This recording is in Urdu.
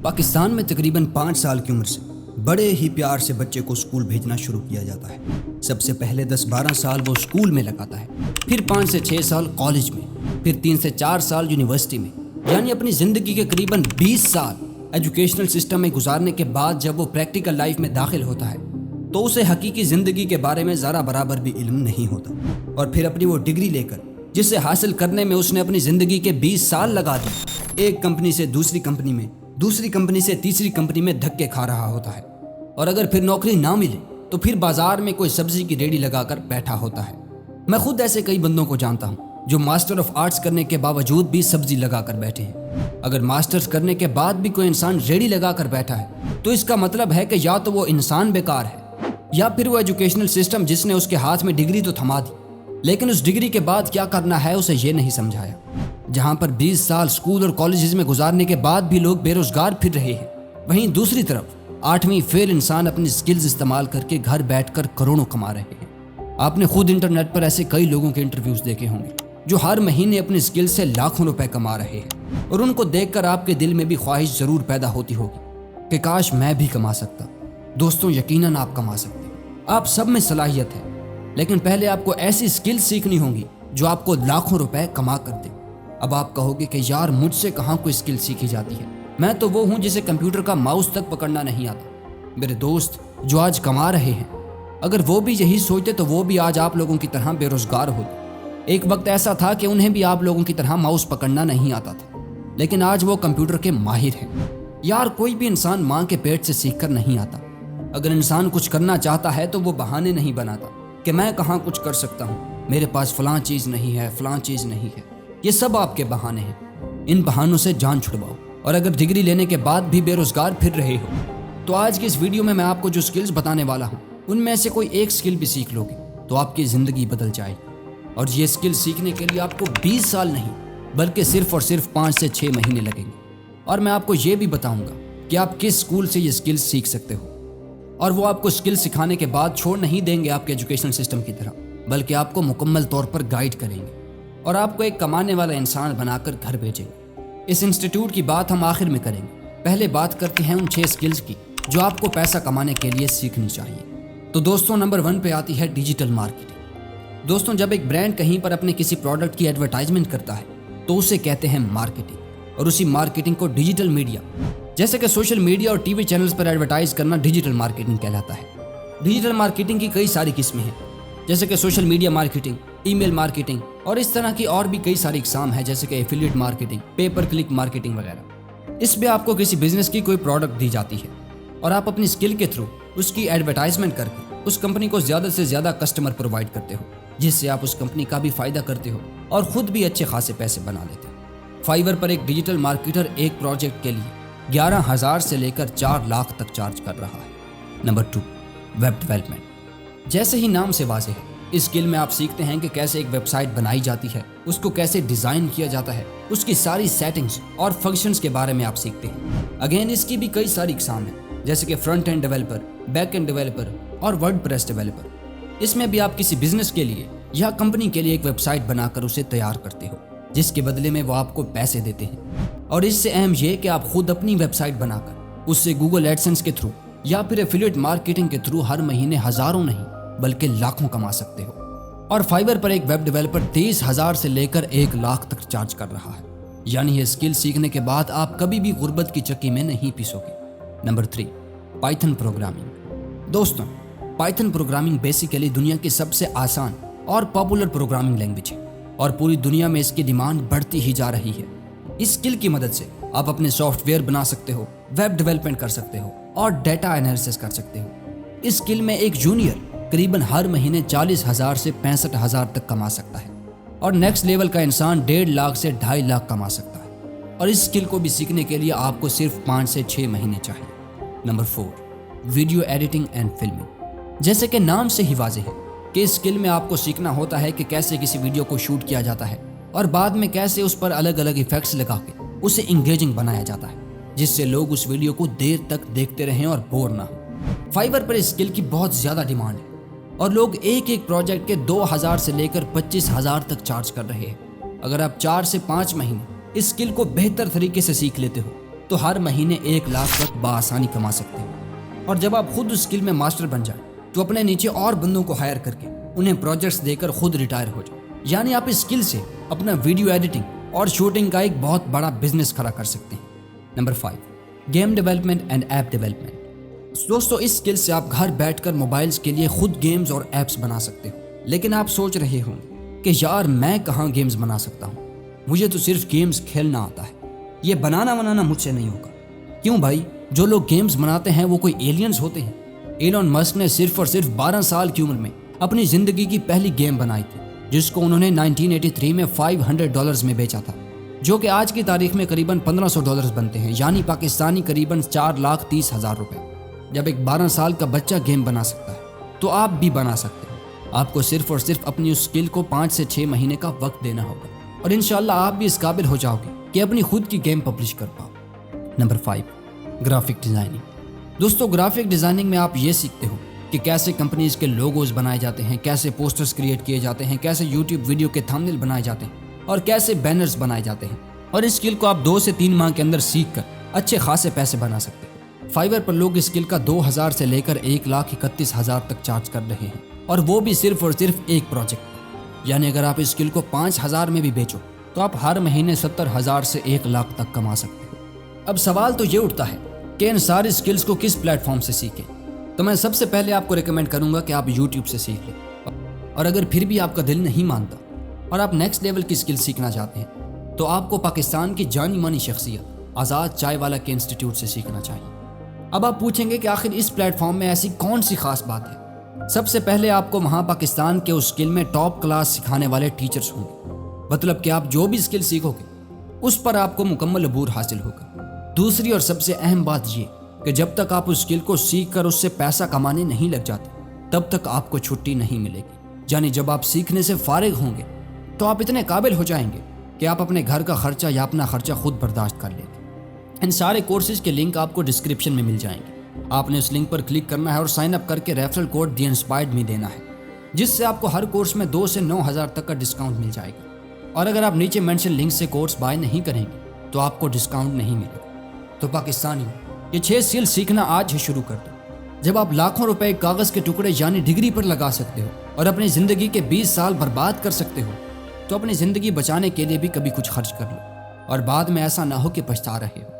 پاکستان میں تقریباً 5 سال کی عمر سے بڑے ہی پیار سے بچے کو اسکول بھیجنا شروع کیا جاتا ہے۔ سب سے پہلے 10-12 سال وہ اسکول میں لگاتا ہے، پھر 5 سے 6 سال کالج میں، پھر 3 سے 4 سال یونیورسٹی میں، یعنی اپنی زندگی کے قریباً 20 سال ایجوکیشنل سسٹم میں گزارنے کے بعد جب وہ پریکٹیکل لائف میں داخل ہوتا ہے تو اسے حقیقی زندگی کے بارے میں ذرا برابر بھی علم نہیں ہوتا، اور پھر اپنی وہ ڈگری لے کر جسے حاصل کرنے میں اس نے اپنی زندگی کے 20 سال لگا دی، ایک کمپنی سے دوسری کمپنی میں، دوسری کمپنی سے تیسری کمپنی میں دھکے کھا رہا ہوتا ہے، اور اگر پھر نوکری نہ ملے تو پھر بازار میں کوئی سبزی کی ریڑھی لگا کر بیٹھا ہوتا ہے۔ میں خود ایسے کئی بندوں کو جانتا ہوں جو ماسٹر آف آرٹس کرنے کے باوجود بھی سبزی لگا کر بیٹھے ہیں۔ اگر ماسٹرز کرنے کے بعد بھی کوئی انسان ریڑھی لگا کر بیٹھا ہے تو اس کا مطلب ہے کہ یا تو وہ انسان بیکار ہے یا پھر وہ ایجوکیشنل سسٹم جس نے اس کے ہاتھ میں ڈگری تو تھما دی لیکن اس ڈگری کے بعد کیا کرنا ہے اسے یہ نہیں سمجھایا۔ جہاں پر 20 سال اسکول اور کالجز میں گزارنے کے بعد بھی لوگ بے روزگار پھر رہے ہیں، وہیں دوسری طرف 8ویں فیل انسان اپنی سکلز استعمال کر کے گھر بیٹھ کر کروڑوں کما رہے ہیں۔ آپ نے خود انٹرنیٹ پر ایسے کئی لوگوں کے انٹرویوز دیکھے ہوں گے جو ہر مہینے اپنی سکلز سے لاکھوں روپے کما رہے ہیں، اور ان کو دیکھ کر آپ کے دل میں بھی خواہش ضرور پیدا ہوتی ہوگی کہ کاش میں بھی کما سکتا۔ دوستوں، یقیناً آپ کما سکتے ہیں، آپ سب میں صلاحیت ہے، لیکن پہلے آپ کو ایسی سکلز سیکھنی ہوں گی جو آپ کو لاکھوں روپے کما کر دے۔ اب آپ کہو گے کہ یار مجھ سے کہاں کوئی سکل سیکھی جاتی ہے، میں تو وہ ہوں جسے کمپیوٹر کا ماؤس تک پکڑنا نہیں آتا۔ میرے دوست جو آج کما رہے ہیں، اگر وہ بھی یہی سوچتے تو وہ بھی آج آپ لوگوں کی طرح بے روزگار ہوتے۔ ایک وقت ایسا تھا کہ انہیں بھی آپ لوگوں کی طرح ماؤس پکڑنا نہیں آتا تھا، لیکن آج وہ کمپیوٹر کے ماہر ہیں۔ یار کوئی بھی انسان ماں کے پیٹ سے سیکھ کر نہیں آتا۔ اگر انسان کچھ کرنا چاہتا ہے تو وہ بہانے نہیں بناتا کہ میں کہاں کچھ کر سکتا ہوں، میرے پاس فلاں چیز نہیں ہے، فلاں چیز نہیں ہے۔ یہ سب آپ کے بہانے ہیں، ان بہانوں سے جان چھڑواؤ۔ اور اگر ڈگری لینے کے بعد بھی بے روزگار پھر رہے ہو تو آج کی اس ویڈیو میں آپ کو جو سکلز بتانے والا ہوں ان میں سے کوئی ایک سکل بھی سیکھ لو گے تو آپ کی زندگی بدل جائے گی۔ اور یہ سکل سیکھنے کے لیے آپ کو 20 سال نہیں بلکہ صرف اور صرف 5 سے 6 مہینے لگیں گے، اور میں آپ کو یہ بھی بتاؤں گا کہ آپ کس اسکول سے یہ سکل سیکھ سکتے ہو، اور وہ آپ کو سکل سکھانے کے بعد چھوڑ نہیں دیں گے آپ کے ایجوکیشنل سسٹم کی طرح، بلکہ آپ کو مکمل طور پر گائیڈ کریں گے اور آپ کو ایک کمانے والا انسان بنا کر گھر بھیجیں گے۔ اس انسٹیٹیوٹ کی بات ہم آخر میں کریں گے، پہلے بات کرتے ہیں ان 6 سکلز کی جو آپ کو پیسہ کمانے کے لیے سیکھنی چاہیے۔ تو دوستوں، نمبر 1 پہ آتی ہے ڈیجیٹل مارکیٹنگ۔ دوستوں، جب ایک برانڈ کہیں پر اپنے کسی پروڈکٹ کی ایڈورٹائزمنٹ کرتا ہے تو اسے کہتے ہیں مارکیٹنگ، اور اسی مارکیٹنگ کو ڈیجیٹل میڈیا جیسے کہ سوشل میڈیا اور ٹی وی چینلز پر ایڈورٹائز کرنا ڈیجیٹل مارکیٹنگ کہلاتا ہے۔ ڈیجیٹل مارکیٹنگ کی کئی ساری قسمیں ہیں، جیسے کہ سوشل میڈیا مارکیٹنگ، ای میل مارکیٹنگ، اور اس طرح کی اور بھی کئی ساری اقسام ہیں جیسے کہ ایفیلیٹ مارکیٹنگ، پے پر کلک مارکیٹنگ وغیرہ۔ اس میں آپ کو کسی بزنس کی کوئی پروڈکٹ دی جاتی ہے اور آپ اپنی سکل کے تھرو اس کی ایڈورٹائزمنٹ کر کے اس کمپنی کو زیادہ سے زیادہ کسٹمر پرووائڈ کرتے ہو، جس سے آپ اس کمپنی کا بھی فائدہ کرتے ہو اور خود بھی اچھے خاصے پیسے بنا لیتے ہو۔ فائیور پر ایک ڈیجیٹل مارکیٹر ایک پروجیکٹ کے لیے 11,000 سے لے کر 4 لاکھ تک چارج کر رہا ہے۔ Number 2، web development. جیسے ہی نام سے واضح ہے، اس اسکل میں آپ سیکھتے ہیں کہ کیسے ایک ویب سائٹ بنائی جاتی ہے، اس کو کیسے ڈیزائن کیا جاتا ہے، اس کی ساری سیٹنگز اور فنکشنز کے بارے میں آپ سیکھتے ہیں۔ اگین اس کی بھی کئی ساری اقسام ہیں جیسے کہ front end developer, back and developer اور ورڈ پریس ڈیولپر۔ اس میں بھی آپ کسی بزنس کے لیے یا کمپنی کے لیے ایک ویب سائٹ بنا کر اسے تیار کرتے ہو، جس کے بدلے میں وہ آپ کو پیسے دیتے ہیں، اور اس سے اہم یہ کہ آپ خود اپنی ویب سائٹ بنا کر اس سے گوگل ایڈسنس کے تھرو یا پھر ایفیلیٹ مارکیٹنگ کے تھرو ہر مہینے ہزاروں نہیں بلکہ لاکھوں کما سکتے ہو۔ اور فائیور پر ایک ویب ڈیولپر 30,000 سے لے کر 1 لاکھ تک چارج کر رہا ہے، یعنی یہ اسکل سیکھنے کے بعد آپ کبھی بھی غربت کی چکی میں نہیں پیسو گے۔ Number 3، Python programming. دوستوں، پائتھن پروگرامنگ بیسیکلی دنیا کی سب سے آسان اور پاپولر پروگرامنگ لینگویج ہے، اور پوری دنیا میں اس کی ڈیمانڈ بڑھتی ہی جا رہی ہے۔ اس اسکل کی مدد سے آپ اپنے سافٹ ویئر بنا سکتے ہو، ویب ڈیولپمنٹ کر سکتے ہو اور ڈیٹا انالیسس کر سکتے ہو۔ اس اسکل میں ایک جونیئر قریباً ہر مہینے 40,000 سے 65,000 تک کما سکتا ہے، اور نیکسٹ لیول کا انسان 1.5 لاکھ سے 2.5 لاکھ کما سکتا ہے، اور اس اسکل کو بھی سیکھنے کے لیے آپ کو صرف 5 سے 6 مہینے چاہیے۔ Number 4، video editing and filming. جیسے کہ نام سے ہی واضح ہے کہ اس اسکل میں آپ کو سیکھنا ہوتا ہے کہ کیسے کسی ویڈیو کو شوٹ کیا جاتا ہے اور بعد میں کیسے اس پر الگ الگ ایفیکٹس لگا کے اسے انگیجنگ بنایا جاتا ہے، جس سے لوگ اس ویڈیو کو دیر تک دیکھتے رہیں اور بور نہ ہو۔ فائیور پر اس اسکل کی بہت زیادہ ڈیمانڈ ہے، اور لوگ ایک پروجیکٹ کے 2,000 سے لے کر 25,000 تک چارج کر رہے ہیں۔ اگر آپ 4 سے 5 مہینے اس اسکل کو بہتر طریقے سے سیکھ لیتے ہو تو ہر مہینے 1 لاکھ تک بآسانی کما سکتے ہیں۔ اور جب آپ خود اس اسکل میں ماسٹر بن جائیں تو اپنے نیچے اور بندوں کو ہائر کر کے انہیں پروجیکٹس دے کر خود ریٹائر ہو جائیں، یعنی آپ اس اسکل سے اپنا ویڈیو ایڈیٹنگ اور شوٹنگ کا ایک بہت بڑا بزنس کھڑا کر سکتے ہیں۔ Number 5، game development and app development. دوستو، اس اسکل سے آپ گھر بیٹھ کر موبائلز کے لیے خود گیمز اور ایپس بنا سکتے ہو۔ لیکن آپ سوچ رہے ہوں کہ یار میں کہاں گیمز بنا سکتا ہوں، مجھے تو صرف گیمز کھیلنا آتا ہے، یہ بنانا مجھ سے نہیں ہوگا۔ کیوں بھائی؟ جو لوگ گیمز بناتے ہیں وہ کوئی ایلینز ہوتے ہیں؟ ایلون مسک نے صرف اور صرف 12 سال کی عمر میں اپنی زندگی کی پہلی گیم بنائی تھی، جس کو انہوں نے 1983 میں $500 میں بیچا تھا، جو کہ آج کی تاریخ میں قریباً $1500 بنتے ہیں، یعنی پاکستانی قریباً 4,30,000 روپے۔ جب ایک 12 سال کا بچہ گیم بنا سکتا ہے تو آپ بھی بنا سکتے ہیں۔ آپ کو صرف اور صرف اپنی اس اسکل کو 5 سے 6 مہینے کا وقت دینا ہوگا، اور انشاءاللہ آپ بھی اس قابل ہو جاؤ گے کہ اپنی خود کی گیم پبلش کر پاؤ۔ Number 5، graphic designing. دوستو، گرافک ڈیزائننگ میں آپ یہ سیکھتے ہو کہ کیسے کمپنیز کے لوگوز بنائے جاتے ہیں، کیسے پوسٹرز کریٹ کیے جاتے ہیں، کیسے یوٹیوب ویڈیو کے تھمبنیل بنائے جاتے ہیں، اور کیسے بینرز بنائے جاتے ہیں۔ اور اس اسکل کو آپ 2 سے 3 ماہ کے اندر سیکھ کر اچھے خاصے پیسے بنا سکتے ہیں۔ فائور پر لوگ اس اسکل کا 2000 سے لے کر 1,31,000 تک چارج کر رہے ہیں، اور وہ بھی صرف اور صرف ایک پروجیکٹ پر۔ یعنی اگر آپ اس اسکل کو 5,000 میں بھی بیچو تو آپ ہر مہینے 70,000 سے 1 لاکھ تک کما سکتے ہو۔ اب سوال تو یہ اٹھتا ہے کہ ان ساری اسکلز کو کس پلیٹ فارم سے سیکھیں؟ تو میں سب سے پہلے آپ کو ریکمینڈ کروں گا کہ آپ یوٹیوب سے سیکھ لیں، اور اگر پھر بھی آپ کا دل نہیں مانتا اور آپ نیکسٹ لیول کی اسکل سیکھنا چاہتے ہیں تو آپ کو پاکستان کی جانی مانی شخصیت آزاد چائے والا کے انسٹیٹیوٹ سے سیکھنا چاہیے۔ اب آپ پوچھیں گے کہ آخر اس پلیٹ فارم میں ایسی کون سی خاص بات ہے؟ سب سے پہلے آپ کو وہاں پاکستان کے اس اسکل میں ٹاپ کلاس سکھانے والے ٹیچرز ہوں گے، مطلب کہ آپ جو بھی اسکل سیکھو گے اس پر آپ کو مکمل عبور حاصل ہوگا۔ دوسری اور سب سے اہم بات یہ کہ جب تک آپ اس اسکل کو سیکھ کر اس سے پیسہ کمانے نہیں لگ جاتے تب تک آپ کو چھٹی نہیں ملے گی، یعنی جب آپ سیکھنے سے فارغ ہوں گے تو آپ اتنے قابل ہو جائیں گے کہ آپ اپنے گھر کا خرچہ یا اپنا خرچہ خود برداشت کر لیں گے۔ ان سارے کورسز کے لنک آپ کو ڈسکرپشن میں مل جائیں گے، آپ نے اس لنک پر کلک کرنا ہے اور سائن اپ کر کے ریفرل کوڈ دی انسپائرڈ می دینا ہے، جس سے آپ کو ہر کورس میں 2 سے 9,000 تک کا ڈسکاؤنٹ مل جائے گا، اور اگر آپ نیچے مینشن لنک سے کورس بائی نہیں کریں گے تو آپ کو ڈسکاؤنٹ نہیں ملے گا۔ تو پاکستانیوں، یہ 6 اسکل سیکھنا آج ہی شروع کر دو۔ جب آپ لاکھوں روپے کاغذ کے ٹکڑے یعنی ڈگری پر لگا سکتے ہو اور اپنی زندگی کے 20 سال برباد کر سکتے ہو تو اپنی زندگی بچانے کے لیے بھی کبھی کچھ خرچ کر لو، اور بعد میں ایسا نہ ہو کہ پچھتا رہے ہو۔